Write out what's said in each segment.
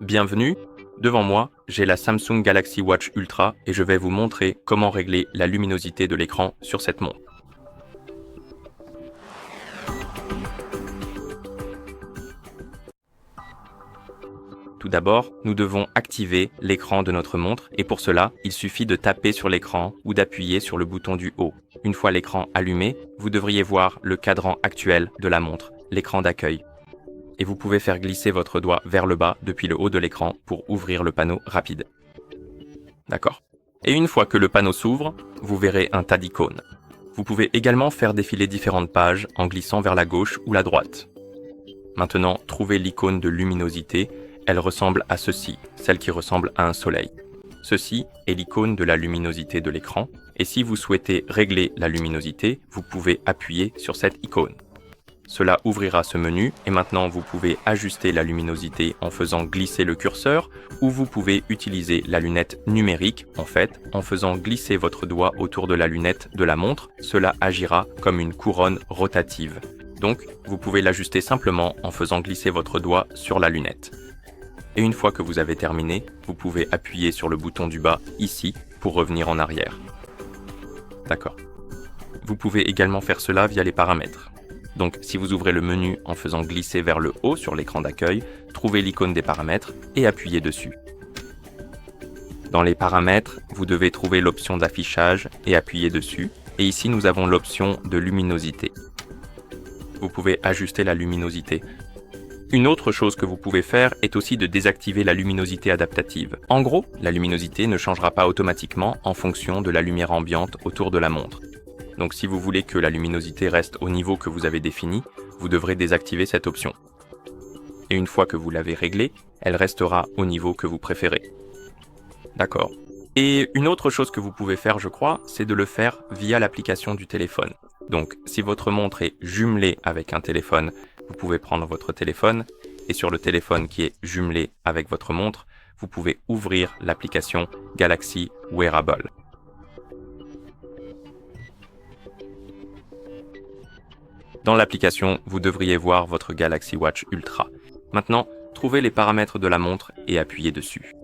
Bienvenue, devant moi, j'ai la Samsung Galaxy Watch Ultra et je vais vous montrer comment régler la luminosité de l'écran sur cette montre. Tout d'abord, nous devons activer l'écran de notre montre et pour cela, il suffit de taper sur l'écran ou d'appuyer sur le bouton du haut. Une fois l'écran allumé, vous devriez voir le cadran actuel de la montre, l'écran d'accueil. Et vous pouvez faire glisser votre doigt vers le bas depuis le haut de l'écran pour ouvrir le panneau rapide. D'accord. Et une fois que le panneau s'ouvre, vous verrez un tas d'icônes. Vous pouvez également faire défiler différentes pages en glissant vers la gauche ou la droite. Maintenant, trouvez l'icône de luminosité. Elle ressemble à ceci, celle qui ressemble à un soleil. Ceci est l'icône de la luminosité de l'écran. Et si vous souhaitez régler la luminosité, vous pouvez appuyer sur cette icône. Cela ouvrira ce menu et maintenant vous pouvez ajuster la luminosité en faisant glisser le curseur ou vous pouvez utiliser la lunette numérique en faisant glisser votre doigt autour de la lunette de la montre. Cela agira comme une couronne rotative. Donc vous pouvez l'ajuster simplement en faisant glisser votre doigt sur la lunette. Et une fois que vous avez terminé, vous pouvez appuyer sur le bouton du bas ici pour revenir en arrière. D'accord. Vous pouvez également faire cela via les paramètres. Donc, si vous ouvrez le menu en faisant glisser vers le haut sur l'écran d'accueil, trouvez l'icône des paramètres et appuyez dessus. Dans les paramètres, vous devez trouver l'option d'affichage et appuyer dessus. Et ici, nous avons l'option de luminosité. Vous pouvez ajuster la luminosité. Une autre chose que vous pouvez faire est aussi de désactiver la luminosité adaptative. En gros, la luminosité ne changera pas automatiquement en fonction de la lumière ambiante autour de la montre. Donc si vous voulez que la luminosité reste au niveau que vous avez défini, vous devrez désactiver cette option. Et une fois que vous l'avez réglée, elle restera au niveau que vous préférez. D'accord. Et une autre chose que vous pouvez faire, je crois, c'est de le faire via l'application du téléphone. Donc si votre montre est jumelée avec un téléphone, vous pouvez prendre votre téléphone et sur le téléphone qui est jumelé avec votre montre, vous pouvez ouvrir l'application Galaxy Wearable. Dans l'application, vous devriez voir votre Galaxy Watch Ultra. Maintenant, trouvez les paramètres de la montre et appuyez dessus.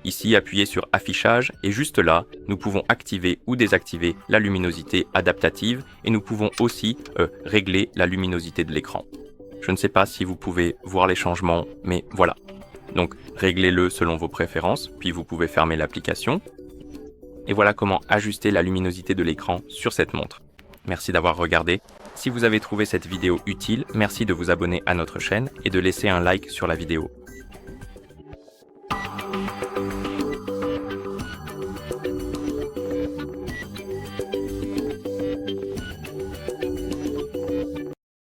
Ici, appuyez sur Affichage et juste là, nous pouvons activer ou désactiver la luminosité adaptative et nous pouvons aussi régler la luminosité de l'écran. Je ne sais pas si vous pouvez voir les changements, mais voilà. Donc, réglez-le selon vos préférences, puis vous pouvez fermer l'application. Et voilà comment ajuster la luminosité de l'écran sur cette montre. Merci d'avoir regardé. Si vous avez trouvé cette vidéo utile, merci de vous abonner à notre chaîne et de laisser un like sur la vidéo.